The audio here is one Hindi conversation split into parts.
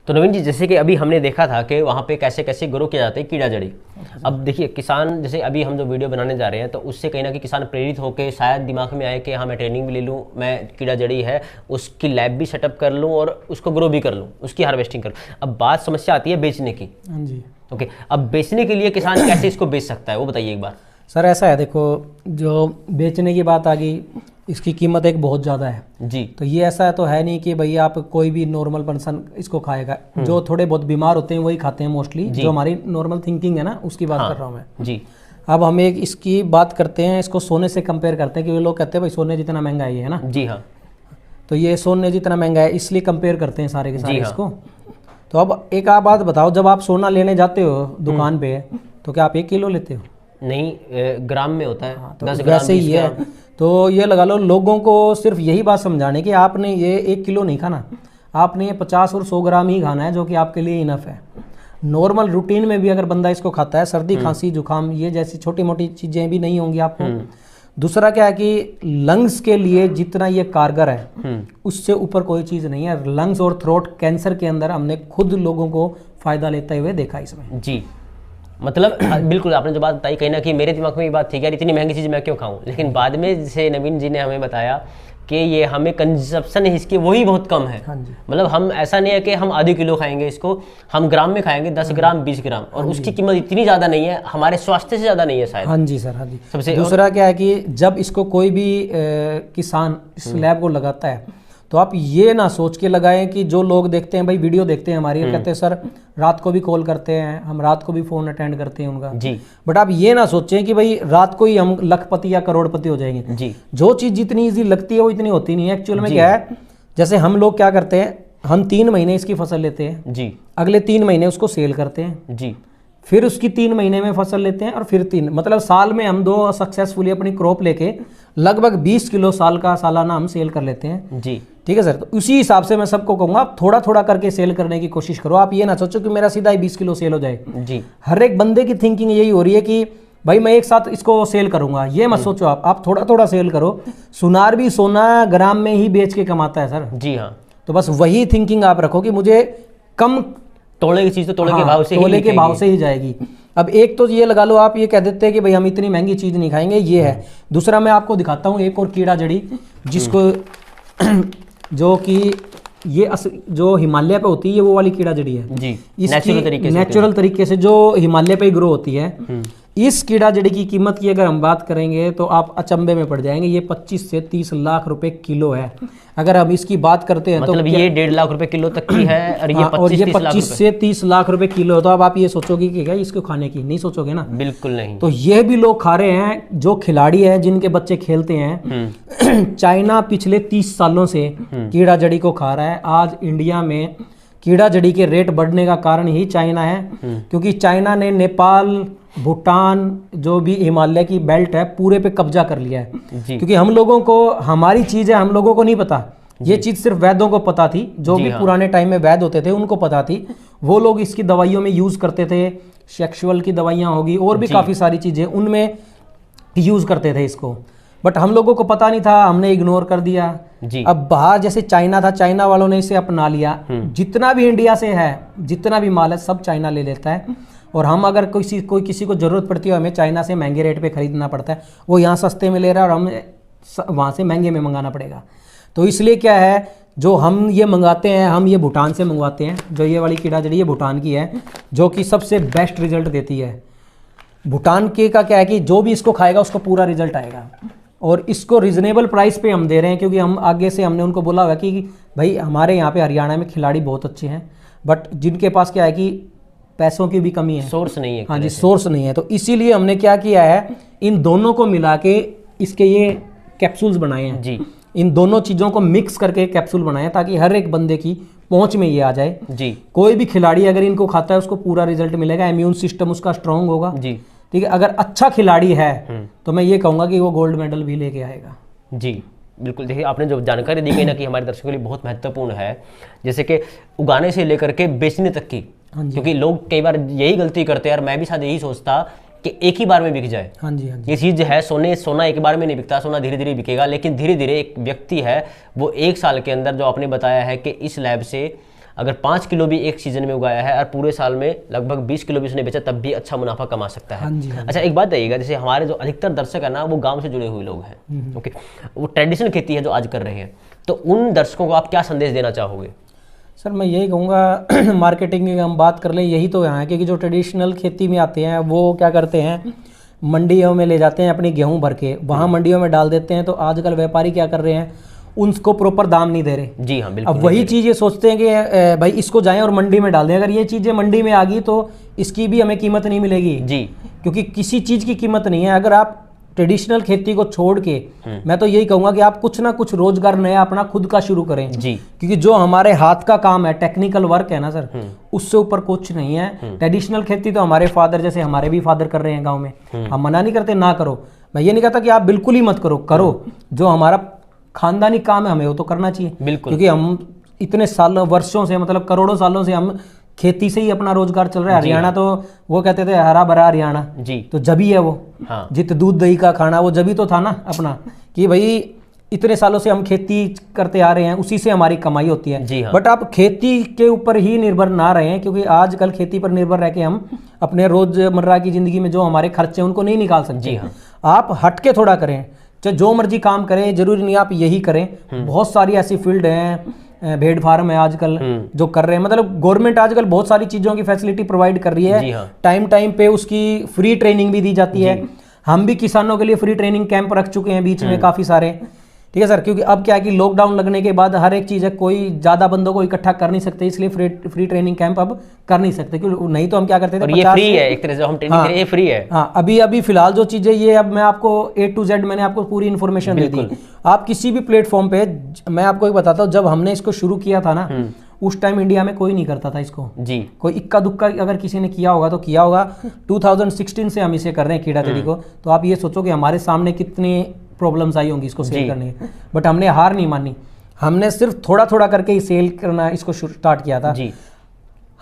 तो नवीन जी, जैसे कि अभी हमने देखा था कि वहाँ पे कैसे कैसे ग्रो किया जाता है कीड़ा जड़ी। अब देखिए किसान, जैसे अभी हम जो वीडियो बनाने जा रहे हैं तो उससे कहीं ना कहीं किसान प्रेरित होकर शायद दिमाग में आए कि हाँ मैं ट्रेनिंग भी ले लूँ, मैं कीड़ा जड़ी है उसकी लैब भी सेटअप कर लूँ और उसको ग्रो भी कर लूँ, उसकी हार्वेस्टिंग कर लूँ। अब बात समस्या आती है बेचने की। हाँ जी। ओके, अब बेचने के लिए किसान कैसे इसको बेच सकता है वो बताइए एक बार। सर ऐसा है, देखो जो बेचने की बात आ गई, इसकी कीमत एक बहुत ज़्यादा है जी। तो ये ऐसा तो है नहीं कि भाई आप कोई भी नॉर्मल पर्सन इसको खाएगा। जो थोड़े बहुत बीमार होते हैं वही खाते हैं मोस्टली, जो हमारी नॉर्मल थिंकिंग है ना उसकी बात कर रहा हूँ मैं जी। अब हम एक इसकी बात करते हैं, इसको सोने से कंपेयर करते हैं, क्योंकि लोग कहते हैं भाई सोने जितना महंगा है ये, है ना। जी हाँ। तो ये सोने जितना महंगा है इसलिए कंपेयर करते हैं सारे के सारे जी हाँ। इसको। तो अब एक आप बात बताओ, जब आप सोना लेने जाते हो दुकान पे तो क्या आप 1 किलो लेते हो? नहीं, ग्राम में होता है। तो 10 ग्राम, वैसे 20 ही है। ग्राम। तो ये लगा लो, लोगों को सिर्फ यही बात समझाने कि आपने ये 1 किलो नहीं खाना, आपने ये 50 और 100 ग्राम ही खाना है, जो कि आपके लिए इनफ है। नॉर्मल रूटीन में भी अगर बंदा इसको खाता है, सर्दी खांसी जुकाम ये जैसी छोटी मोटी चीज़ें भी नहीं होंगी आपको। दूसरा क्या है कि लंग्स के लिए जितना ये कारगर है उससे ऊपर कोई चीज़ नहीं है। लंग्स और थ्रोट कैंसर के अंदर हमने खुद लोगों को फ़ायदा लेते हुए देखा इसमें। जी, मतलब बिल्कुल आपने जो बात बताई, कहीं ना कहीं मेरे दिमाग में ये बात थी कि यार इतनी महंगी चीज़ मैं क्यों खाऊं, लेकिन बाद में जैसे नवीन जी ने हमें बताया कि ये हमें कंजप्शन इसकी वही बहुत कम है। हाँ जी। मतलब हम ऐसा नहीं है कि हम आधे किलो खाएंगे इसको, हम ग्राम में खाएंगे, 10 ग्राम 20 ग्राम, और उसकी कीमत इतनी ज़्यादा नहीं है, हमारे स्वास्थ्य से ज़्यादा नहीं है शायद। हाँ जी सर, हाँ जी। सबसे दूसरा क्या है कि जब इसको कोई भी किसान इस लैब को लगाता है तो आप ये ना सोच के लगाएं कि जो लोग देखते हैं भाई वीडियो देखते हैं हमारी, कहते हैं सर रात को भी कॉल करते हैं, हम रात को भी फ़ोन अटेंड करते हैं उनका जी। बट आप ये ना सोचें कि भाई रात को ही हम लखपति या करोड़पति हो जाएंगे जी। जो चीज़ जितनी ईजी लगती है वो इतनी होती नहीं है एक्चुअल में। क्या है, जैसे हम लोग क्या करते हैं, हम 3 महीने इसकी फसल लेते हैं जी, अगले 3 महीने उसको सेल करते हैं, जी, फिर उसकी 3 महीने में फसल लेते हैं और फिर 3, मतलब साल में हम 2 सक्सेसफुली अपनी क्रॉप लेके लगभग 20 किलो साल का सालाना हम सेल कर लेते हैं। जी। ठीक है सर, तो उसी हिसाब से मैं सबको कहूँगा आप थोड़ा थोड़ा करके सेल करने की कोशिश करो। आप ये ना सोचो कि मेरा सीधा ही 20 किलो सेल हो जाए। जी। हर एक बंदे की थिंकिंग यही हो रही है कि भाई मैं एक साथ इसको सेल करूंगा, ये मत सोचो आप थोड़ा थोड़ा सेल करो। सुनार भी सोना ग्राम में ही बेच के कमाता है सर। जी हाँ। तो बस वही थिंकिंग आप रखो कि मुझे कम तोड़े की चीज़ तो तोड़े के भाव से ही तोले के बिकेगी। भाव से ही जाएगी। अब एक तो ये लगा लो, आप ये कह देते हैं कि भाई हम इतनी महंगी चीज़ नहीं खाएंगे, ये है। दूसरा मैं आपको दिखाता हूँ एक और कीड़ा जड़ी जिसको जो कि ये जो हिमालय पे होती है, वो वाली कीड़ा जड़ी है जी। इसकी नेचुरल तरीके से जो हिमालय पे ग्रो होती है। इस कीड़ा जड़ी की कीमत की अगर हम बात करेंगे तो आप अचंभे में पड़ जाएंगे। ये 25 से 30 लाख रुपए किलो है। अगर हम इसकी बात करते हैं मतलब तो ये 1.5 लाख रुपए किलो तक की है और ये 25 से 30 लाख रुपए किलो है। तो अब आप ये सोचोगे कि क्या इसको खाने की, नहीं सोचोगे ना। बिल्कुल नहीं। तो ये भी लोग खा रहे हैं जो खिलाड़ी हैं, जिनके बच्चे खेलते हैं। चाइना पिछले 30 सालों से कीड़ा जड़ी को खा रहा है। आज इंडिया में कीड़ा जड़ी के रेट बढ़ने का कारण ही चाइना है, क्योंकि चाइना ने नेपाल, भूटान, जो भी हिमालय की बेल्ट है पूरे पे कब्जा कर लिया है। क्योंकि हम लोगों को हमारी चीज़ है, हम लोगों को नहीं पता। ये चीज़ सिर्फ वैद्यों को पता थी, जो भी पुराने टाइम में वैद्य होते थे उनको पता थी। वो लोग इसकी दवाइयों में यूज़ करते थे, सेक्सुअल की दवाइयाँ होगी और भी काफ़ी सारी चीज़ें उनमें यूज़ करते थे इसको। बट हम लोगों को पता नहीं था, हमने इग्नोर कर दिया। अब बाहर जैसे चाइना था, चाइना वालों ने इसे अपना लिया। जितना भी इंडिया से है, जितना भी माल है, सब चाइना ले लेता है। और हम अगर कोई किसी को ज़रूरत पड़ती है, हमें चाइना से महंगे रेट पे खरीदना पड़ता है। वो यहाँ सस्ते में ले रहा है और हमें वहाँ से महंगे में मंगाना पड़ेगा। तो इसलिए क्या है, जो हम ये मंगाते हैं, हम ये भूटान से मंगवाते हैं। जो ये वाली कीड़ा जड़ी ये भूटान की है, जो कि सबसे बेस्ट रिजल्ट देती है। भूटान के का क्या है कि जो भी इसको खाएगा उसको पूरा रिजल्ट आएगा। और इसको रिजनेबल प्राइस पे हम दे रहे हैं, क्योंकि हम आगे से हमने उनको बोला हुआ कि भाई हमारे यहाँ पे हरियाणा में खिलाड़ी बहुत अच्छे हैं, बट जिनके पास क्या है कि पैसों की भी कमी है, सोर्स नहीं है। हाँ जी, सोर्स नहीं है। तो इसीलिए हमने क्या किया है, इन दोनों को मिला के इसके ये कैप्सूल्स बनाए हैं जी। इन दोनों चीज़ों को मिक्स करके कैप्सूल बनाए हैं ताकि हर एक बंदे की पहुंच में ये आ जाए जी। कोई भी खिलाड़ी अगर इनको खाता है उसको पूरा रिजल्ट मिलेगा, इम्यून सिस्टम उसका स्ट्रांग होगा जी। ठीक है, अगर अच्छा खिलाड़ी है तो मैं ये कहूँगा कि वो गोल्ड मेडल भी लेके आएगा जी। बिल्कुल, देखिए आपने जो जानकारी दी गई ना कि हमारे दर्शकों के लिए बहुत महत्वपूर्ण है, जैसे कि उगाने से लेकर के बेचने तक की। क्योंकि लोग कई बार यही गलती करते हैं, और मैं भी शायद यही सोचता कि एक ही बार में बिक जाए। हाँ जी, हाँ जी। ये चीज़ है, सोना एक बार में नहीं बिकता, सोना धीरे धीरे बिकेगा। लेकिन धीरे धीरे एक व्यक्ति है वो 1 साल के अंदर, जो आपने बताया है कि इस लैब से अगर 5 किलो भी एक सीजन में उगाया है और पूरे साल में लगभग 20 किलो भी उसने बेचा तब भी अच्छा मुनाफा कमा सकता है। हाँ जी, हाँ। अच्छा, एक बात बताइएगा, जैसे हमारे जो अधिकतर दर्शक है ना वो गाँव से जुड़े हुए लोग हैं, ओके, वो ट्रेडिशनल खेती है जो आज कर रहे हैं, तो उन दर्शकों को आप क्या संदेश देना चाहोगे? सर मैं यही कहूँगा मार्केटिंग की हम बात कर लें, यही तो यहाँ है, क्योंकि जो ट्रेडिशनल खेती में आते हैं वो क्या करते हैं, मंडियों में ले जाते हैं अपनी गेहूं भर के, वहाँ मंडियों में डाल देते हैं। तो आजकल व्यापारी क्या कर रहे हैं, उनको प्रॉपर दाम नहीं दे रहे। जी हाँ, बिल्कुल। अब वही चीज़ ये सोचते हैं कि भाई इसको जाएं और मंडी में डाल दें। अगर ये चीज़ें मंडी में आ गई तो इसकी भी हमें कीमत नहीं मिलेगी जी, क्योंकि किसी चीज़ की कीमत नहीं है। अगर आप ट्रेडिशनल खेती को छोड़ के, मैं तो यही कहूंगा कि आप कुछ ना कुछ रोजगार नया अपना खुद का शुरू करें जी, क्योंकि जो हमारे हाथ का काम है, टेक्निकल वर्क है ना सर, उससे ऊपर कुछ नहीं है। ट्रेडिशनल खेती तो हमारे फादर, जैसे हमारे भी फादर कर रहे हैं गांव में, हम मना नहीं करते ना करो। मैं ये नहीं कहता कि आप बिल्कुल ही मत करो, करो। जो हमारा खानदानी काम है हमें वो तो करना चाहिए, बिल्कुल, क्योंकि हम इतने सालों वर्षों से, मतलब करोड़ों सालों से हम खेती से ही अपना रोजगार चल रहा है। हरियाणा तो वो कहते थे हरा भरा हरियाणा जी, तो जबी है वो, हाँ, जित दूध दही का खाना, वो जबी तो था ना अपना, कि भाई इतने सालों से हम खेती करते आ रहे हैं, उसी से हमारी कमाई होती है। जी हाँ। बट आप खेती के ऊपर ही निर्भर ना रहें, क्योंकि आजकल खेती पर निर्भर रह के हम अपने रोजमर्रा की जिंदगी में जो हमारे खर्चे हैं उनको नहीं निकाल सकते। जी हाँ। आप हट के थोड़ा करें, चाहे जो मर्जी काम करें, जरूरी नहीं आप यही करें। बहुत सारी ऐसी फील्ड हैं, भेड़ फार्म है आजकल जो कर रहे हैं, मतलब गवर्नमेंट आजकल बहुत सारी चीज़ों की फैसिलिटी प्रोवाइड कर रही जी है। हाँ। टाइम टाइम पे उसकी फ्री ट्रेनिंग भी दी जाती है। हम भी किसानों के लिए फ्री ट्रेनिंग कैंप रख चुके हैं बीच में काफ़ी सारे, ठीक है सर, क्योंकि अब क्या है कि लॉकडाउन लगने के बाद हर एक चीज़ है, कोई ज़्यादा बंदों को इकट्ठा कर नहीं सकते, इसलिए फ्री ट्रेनिंग कैंप अब कर नहीं सकते, क्योंकि नहीं तो हम क्या करते थे, और ये फ्री है एक तरह से, हम ट्रेनिंग करें, ये फ्री है। हाँ, अभी फिलहाल जो चीज़ें ये, अब मैं आपको A to Z मैंने आपको पूरी इन्फॉर्मेशन दे दी। आप किसी भी प्लेटफॉर्म पे, मैं आपको एक बताता हूँ, जब हमने इसको शुरू किया था ना, उस टाइम इंडिया में कोई नहीं करता था इसको जी, कोई इक्का दुक्का अगर किसी ने किया होगा तो किया होगा। 2016 से हम इसे कर रहे हैं कीड़ा जड़ी को, तो आप ये सोचो कि हमारे सामने कितनी प्रॉब्लम्स आई होंगी इसको सेल करने की, बट हमने हार नहीं मानी। हमने सिर्फ थोड़ा थोड़ा करके ही सेल करना इसको स्टार्ट किया था जी।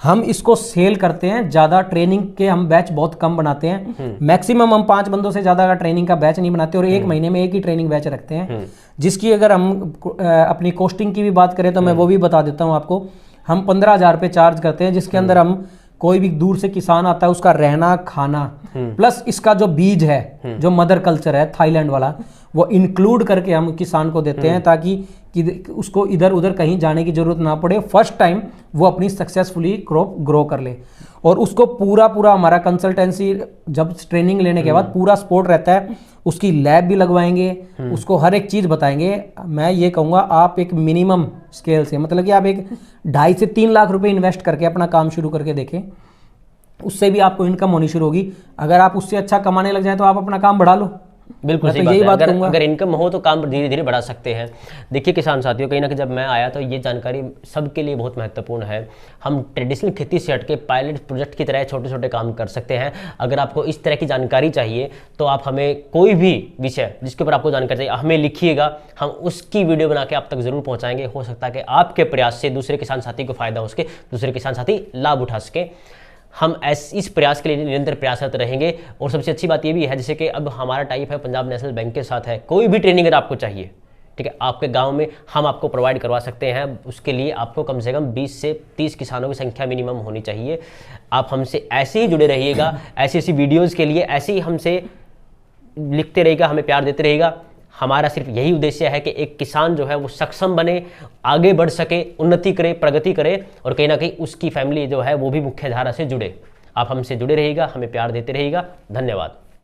हम इसको सेल करते हैं, ज़्यादा ट्रेनिंग के हम बैच बहुत कम बनाते हैं। मैक्सिमम हम 5 बंदों से ज़्यादा का ट्रेनिंग का बैच नहीं बनाते, और 1 महीने में एक ही ट्रेनिंग बैच रखते हैं, जिसकी अगर हम अपनी कॉस्टिंग की भी बात करें तो मैं वो भी बता देता हूँ आपको। हम 15,000 रुपये चार्ज करते हैं, जिसके अंदर हम कोई भी दूर से किसान आता है उसका रहना खाना प्लस इसका जो बीज है, जो मदर कल्चर है थाईलैंड वाला, वो इंक्लूड करके हम किसान को देते हैं, ताकि उसको इधर उधर कहीं जाने की जरूरत ना पड़े। फर्स्ट टाइम वो अपनी सक्सेसफुली क्रॉप ग्रो कर ले, और उसको पूरा हमारा कंसल्टेंसी, जब ट्रेनिंग लेने के बाद पूरा सपोर्ट रहता है, उसकी लैब भी लगवाएंगे, उसको हर एक चीज़ बताएंगे। मैं ये कहूँगा आप एक मिनिमम स्केल से, मतलब कि आप एक 2.5 से 3 लाख रुपए इन्वेस्ट करके अपना काम शुरू करके देखें, उससे भी आपको इनकम होनी शुरू होगी। अगर आप उससे अच्छा कमाने लग जाए तो आप अपना काम बढ़ा लो। बिल्कुल सही बात है। अगर इनकम हो तो काम धीरे धीरे बढ़ा सकते हैं। देखिए किसान साथियों, कहीं ना कहीं जब मैं आया तो ये जानकारी सबके लिए बहुत महत्वपूर्ण है। हम ट्रेडिशनल खेती से हटके पायलट प्रोजेक्ट की तरह छोटे छोटे काम कर सकते हैं। अगर आपको इस तरह की जानकारी चाहिए तो आप हमें कोई भी विषय जिसके ऊपर आपको जानकारी चाहिए हमें लिखिएगा, हम उसकी वीडियो बना के आप तक जरूर पहुँचाएंगे। हो सकता है कि आपके प्रयास से दूसरे किसान साथी को फायदा हो सके, दूसरे किसान साथी लाभ उठा सके। हम इस प्रयास के लिए निरंतर प्रयासरत रहेंगे। और सबसे अच्छी बात ये भी है, जैसे कि अब हमारा टाइप है पंजाब नेशनल बैंक के साथ है, कोई भी ट्रेनिंग अगर आपको चाहिए, ठीक है, आपके गांव में हम आपको प्रोवाइड करवा सकते हैं। उसके लिए आपको कम से कम 20 से 30 किसानों की संख्या मिनिमम होनी चाहिए। आप हमसे ऐसे ही जुड़े रहिएगा, ऐसी ऐसी वीडियोज़ के लिए ऐसे ही हमसे लिखते रहिएगा, हमें प्यार देते रहिएगा। हमारा सिर्फ यही उद्देश्य है कि एक किसान जो है वो सक्षम बने, आगे बढ़ सके, उन्नति करे, प्रगति करे, और कहीं ना कहीं उसकी फैमिली जो है वो भी मुख्य धारा से जुड़े। आप हमसे जुड़े रहिएगा, हमें प्यार देते रहिएगा। धन्यवाद।